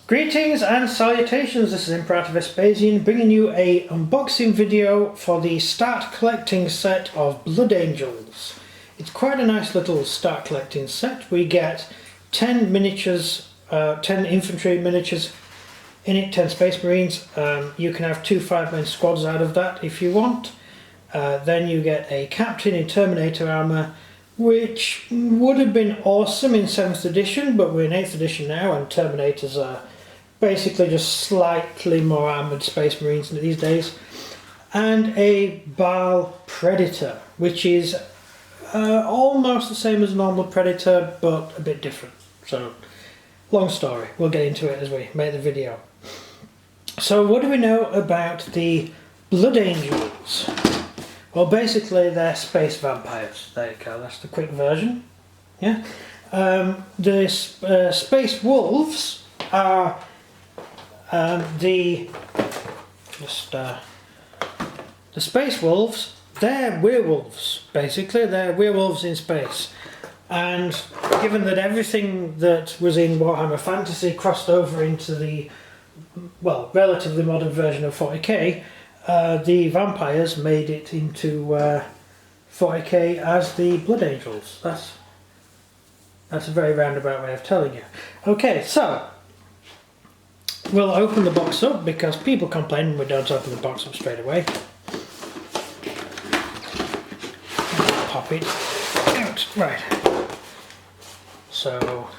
Greetings and salutations, this is Imperator Vespasian bringing you a unboxing video for the Start Collecting set of Blood Angels. It's quite a nice little start collecting set. We get 10 miniatures, 10 infantry miniatures in it, 10 Space Marines. You can have 2 5-man squads out of that if you want. Then you get a captain in Terminator armour, which would have been awesome in 7th edition, but we're in 8th edition now and Terminators are basically just slightly more armoured Space Marines these days. And a Baal Predator, which is almost the same as a normal Predator, but a bit different. So, long story, we'll get into it as we make the video. So what do we know about the Blood Angels? Well, basically they're space vampires. There you go, that's the quick version. Yeah. The space wolves are the space wolves. They're werewolves, basically. They're werewolves in space. And given that everything that was in Warhammer Fantasy crossed over into the, well, relatively modern version of 40k, the vampires made it into 40k as the Blood Angels. That's a very roundabout way of telling you. Okay, so we'll open the box up because people complain when we don't open the box up straight away. Pop it out. Right. So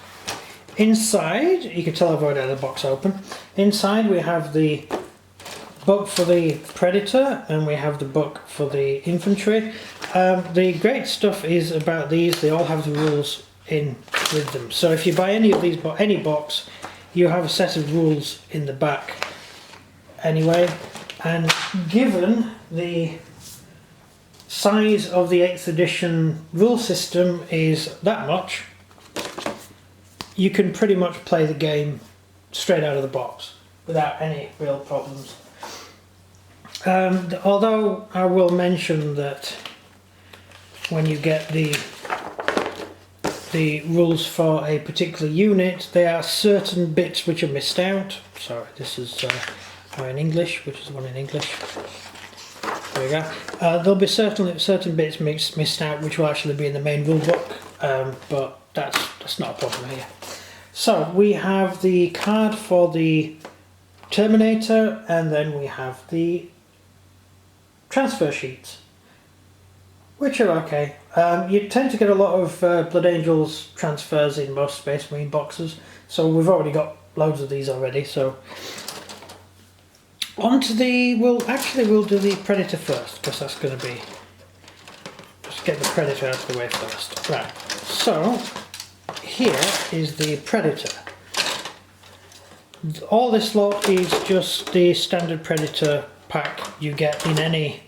inside, you can tell I've already had the box open. Inside we have the book for the Predator and we have the book for the Infantry. The great stuff is about these, they all have the rules in with them. So if you buy any of these, any box, you have a set of rules in the back anyway. And given the size of the 8th edition rule system is that much, you can pretty much play the game straight out of the box without any real problems. Although I will mention that when you get the rules for a particular unit, there are certain bits which are missed out. Sorry, this is in English, which is the one in English. There we go. There'll be certain bits missed out which will actually be in the main rule book, but that's not a problem here. So we have the card for the Terminator, and then we have the transfer sheets, which are okay. You tend to get a lot of Blood Angels transfers in most Space Marine boxes, so we've already got loads of these already. So on to we'll do the Predator first, because that's going to be, just get the Predator out of the way first. Right, so here is the Predator. All this lot is just the standard Predator pack you get in any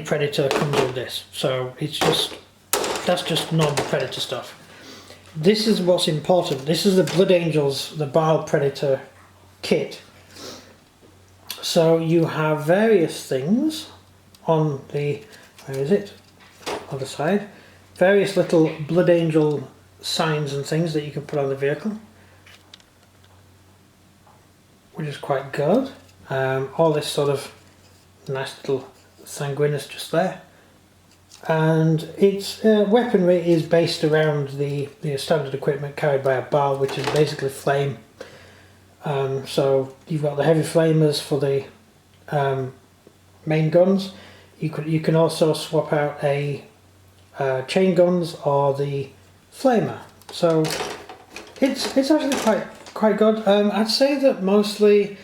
Predator comes with this. So that's just normal Predator stuff. This is what's important. This is the Blood Angels, the Baal Predator kit. So you have various things on the, where is it? Other side. Various little Blood Angel signs and things that you can put on the vehicle, which is quite good. All this sort of nice little sanguinus just there, and its weaponry is based around the standard equipment carried by a Baal, which is basically flame. So you've got the heavy flamers for the main guns. You can also swap out a chain guns or the flamer. So it's actually quite good. I'd say that mostly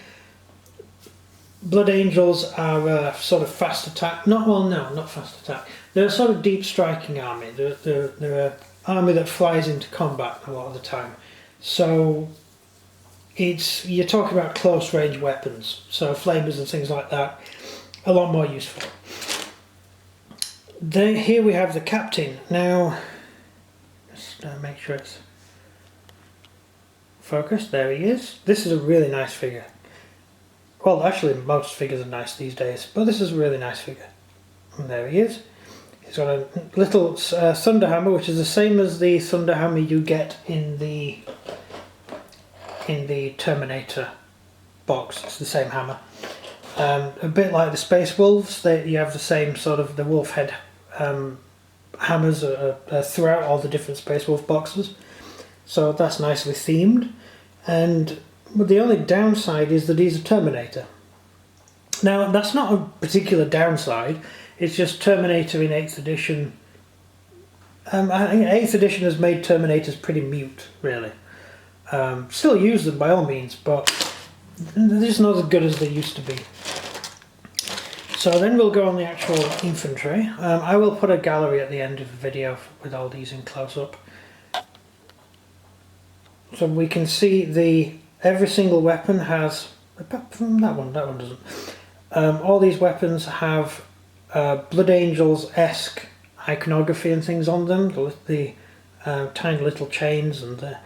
Blood Angels are sort of fast attack. Not fast attack. They're a sort of deep striking army. They're an army that flies into combat a lot of the time. So you're talking about close range weapons. So flamers and things like that, a lot more useful. Here we have the captain. Now, just make sure it's focused. There he is. This is a really nice figure. Well, actually most figures are nice these days, but this is a really nice figure. And there he is. He's got a little thunder hammer, which is the same as the thunder hammer you get in the in the Terminator box. It's the same hammer. A bit like the Space Wolves, you have the same sort of, the wolf head hammers throughout all the different Space Wolf boxes. So that's nicely themed. And the only downside is that he's a Terminator. Now that's not a particular downside, it's just Terminator in 8th edition. I think 8th edition has made Terminators pretty mute, really. Still use them by all means, but they're just not as good as they used to be. So then we'll go on the actual infantry. I will put a gallery at the end of the video with all these in close up. So we can see every single weapon has, apart from that one doesn't. All these weapons have Blood Angels-esque iconography and things on them. The tiny little chains and the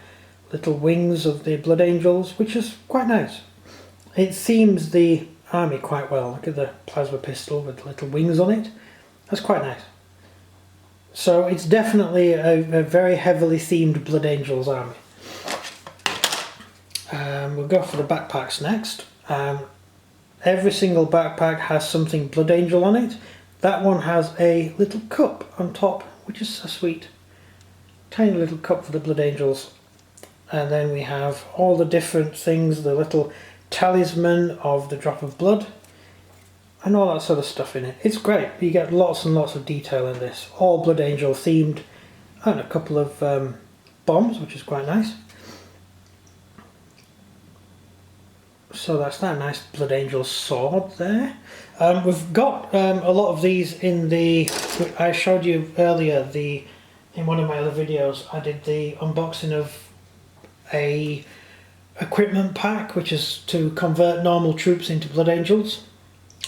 little wings of the Blood Angels, which is quite nice. It themes the army quite well. Look at the plasma pistol with little wings on it. That's quite nice. So it's definitely a very heavily themed Blood Angels army. We'll go for the backpacks next. Every single backpack has something Blood Angel on it. That one has a little cup on top, which is so sweet. Tiny little cup for the Blood Angels. And then we have all the different things, the little talisman of the drop of blood, and all that sort of stuff in it. It's great. You get lots and lots of detail in this. All Blood Angel themed, and a couple of bombs, which is quite nice. So that's that nice Blood Angel sword there. We've got a lot of these in I showed you earlier, in one of my other videos, I did the unboxing of a equipment pack, which is to convert normal troops into Blood Angels.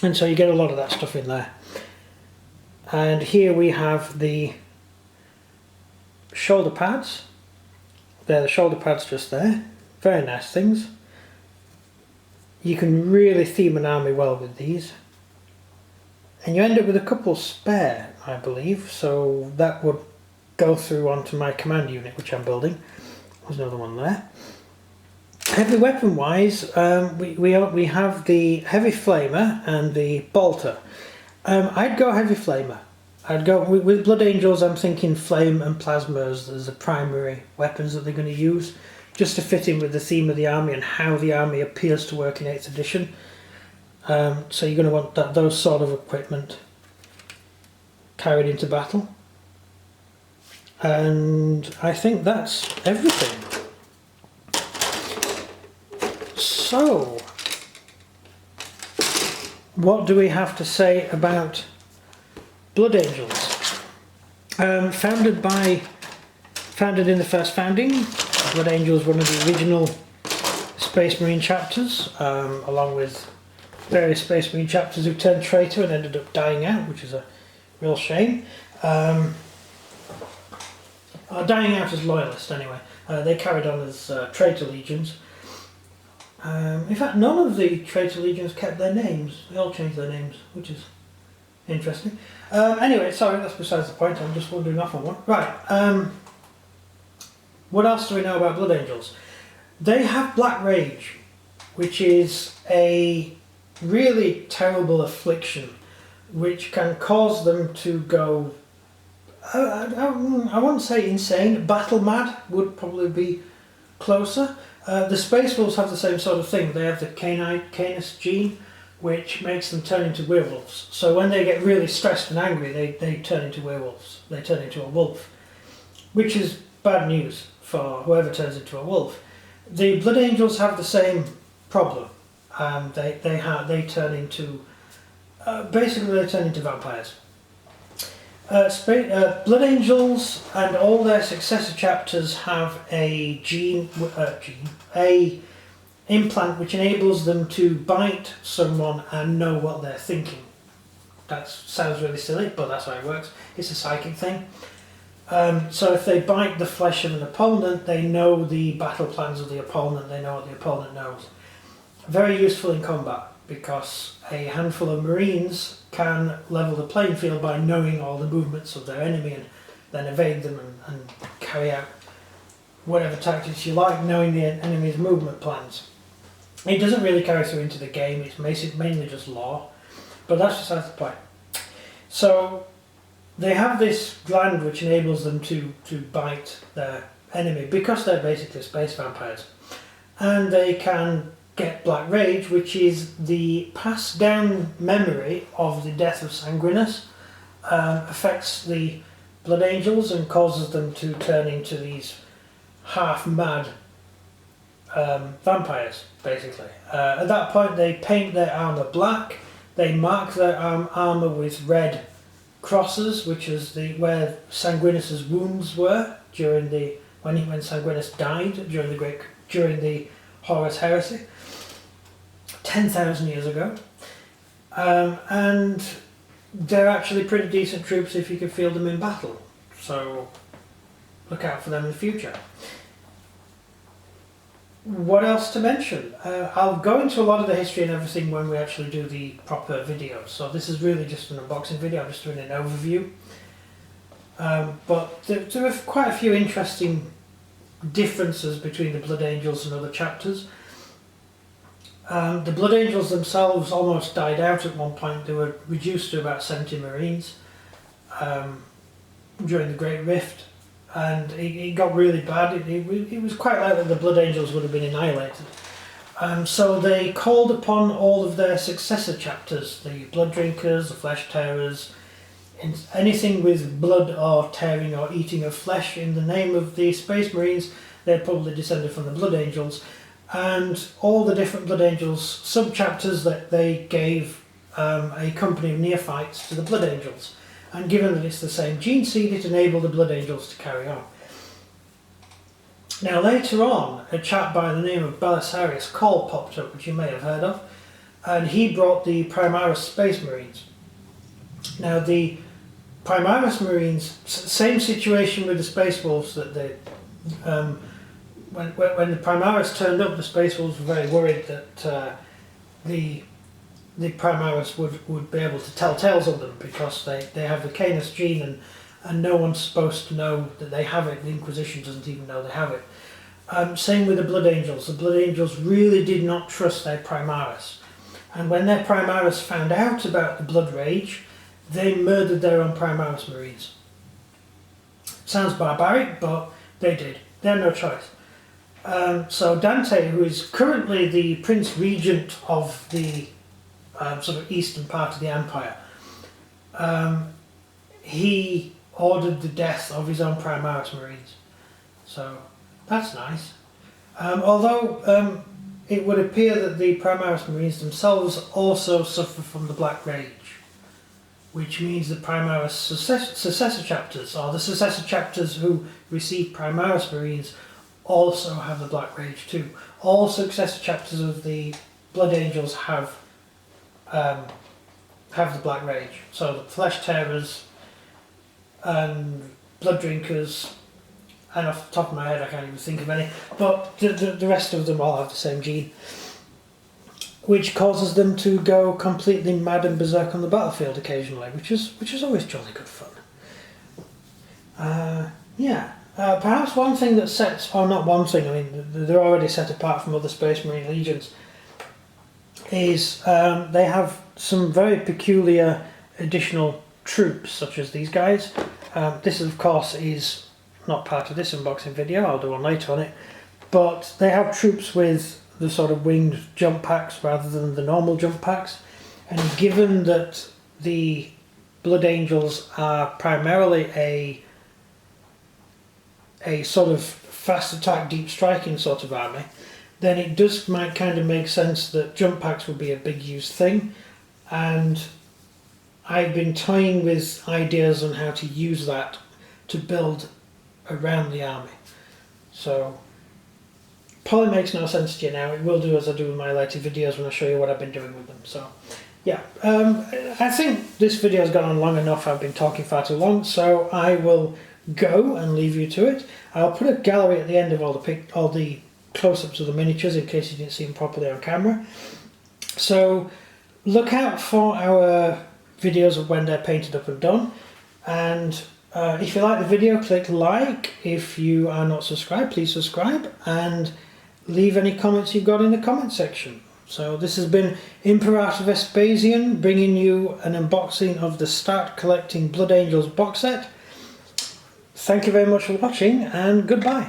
And so you get a lot of that stuff in there. And here we have the shoulder pads. They're the shoulder pads just there. Very nice things. You can really theme an army well with these. And you end up with a couple spare, I believe, so that would go through onto my command unit, which I'm building. There's another one there. Heavy weapon wise, we have the heavy flamer and the bolter. I'd go heavy flamer. I'd go with Blood Angels. I'm thinking flame and plasma as the primary weapons that they're going to use, just to fit in with the theme of the army and how the army appears to work in 8th edition. So you're going to want those sort of equipment carried into battle. And I think that's everything. So, what do we have to say about Blood Angels? Founded in the first founding, Blood Angels were one of the original Space Marine chapters, along with various Space Marine chapters who turned traitor and ended up dying out, which is a real shame. Dying out as loyalists anyway. They carried on as traitor legions. In fact, none of the traitor legions kept their names. They all changed their names, which is interesting. Anyway, sorry, that's besides the point. I'm just wandering off on one. Right. What else do we know about Blood Angels? They have Black Rage, which is a really terrible affliction, which can cause them to go, I wouldn't say insane. Battle mad would probably be closer. The Space Wolves have the same sort of thing. They have the Canis gene, which makes them turn into werewolves. So when they get really stressed and angry, they turn into werewolves. They turn into a wolf, which is bad news for whoever turns into a wolf. The Blood Angels have the same problem. They turn into basically they turn into vampires. Blood Angels and all their successor chapters have a implant which enables them to bite someone and know what they're thinking. That sounds really silly, but that's how it works. It's a psychic thing. So if they bite the flesh of an opponent, they know the battle plans of the opponent, they know what the opponent knows. Very useful in combat, because a handful of Marines can level the playing field by knowing all the movements of their enemy and then evade them and carry out whatever tactics you like, knowing the enemy's movement plans. It doesn't really carry through into the game, it's mainly just lore, but that's besides the point. So they have this gland which enables them to bite their enemy because they're basically space vampires. And they can get Black Rage, which is the passed down memory of the death of Sanguinus, affects the Blood Angels and causes them to turn into these half-mad vampires, basically. At that point they paint their armour black, they mark their armour with red crosses, which is where Sanguinus's wounds were during when Sanguinus died during the Horus Heresy 10,000 years ago. And they're actually pretty decent troops if you can field them in battle, so look out for them in the future. What else to mention? I'll go into a lot of the history and everything when we actually do the proper video, so this is really just an unboxing video. I'm just doing an overview. But there are quite a few interesting differences between the Blood Angels and other chapters. The Blood Angels themselves almost died out at one point. They were reduced to about 70 Marines during the Great Rift, and it got really bad. It was quite likely the Blood Angels would have been annihilated. So they called upon all of their successor chapters, the Blood Drinkers, the Flesh Tearers, anything with blood or tearing or eating of flesh in the name of the Space Marines. They're probably descended from the Blood Angels, and all the different Blood Angels sub-chapters that they gave a company of neophytes to the Blood Angels. And given that it's the same gene seed, it enabled the Blood Angels to carry on. Now later on, a chap by the name of Belisarius Cawl popped up, which you may have heard of, and he brought the Primaris Space Marines. Now the Primaris Marines, same situation with the Space Wolves, that they, when the Primaris turned up, the Space Wolves were very worried that the Primaris would be able to tell tales of them, because they have the Canis gene and no one's supposed to know that they have it. The Inquisition doesn't even know they have it. Same with the Blood Angels. The Blood Angels really did not trust their Primaris. And when their Primaris found out about the Blood Rage, they murdered their own Primaris Marines. Sounds barbaric, but they did. They had no choice. So Dante, who is currently the Prince Regent of the sort of eastern part of the Empire, he ordered the death of his own Primaris Marines. So that's nice. Although it would appear that the Primaris Marines themselves also suffer from the Black Rage, which means the Primaris successor chapters, or the successor chapters who receive Primaris Marines, also have the Black Rage too. All successor chapters of the Blood Angels have the Black Rage. So the Flesh Tearers and Blood Drinkers, and off the top of my head I can't even think of any, but the rest of them all have the same gene, which causes them to go completely mad and berserk on the battlefield occasionally, which is always jolly good fun. Perhaps one thing that sets, or not one thing, I mean they're already set apart from other Space Marine legions, is they have some very peculiar additional troops, such as these guys. This of course is not part of this unboxing video, I'll do one later on it, but they have troops with the sort of winged jump packs rather than the normal jump packs, and given that the Blood Angels are primarily a sort of fast attack, deep striking sort of army, then it might kind of make sense that jump packs would be a big used thing, and I've been toying with ideas on how to use that to build around the army. So probably makes no sense to you now. It will do as I do in my later videos when I show you what I've been doing with them. So yeah, I think this video has gone on long enough. I've been talking far too long, so I will go and leave you to it. I'll put a gallery at the end of all the close-ups of the miniatures in case you didn't see them properly on camera. So look out for our videos of when they're painted up and done, and If you like the video, click like. If you are not subscribed, please subscribe and leave any comments you've got in the comment section. So this has been Imperator Vespasian bringing you an unboxing of the Start Collecting Blood Angels box set. Thank you very much for watching and goodbye.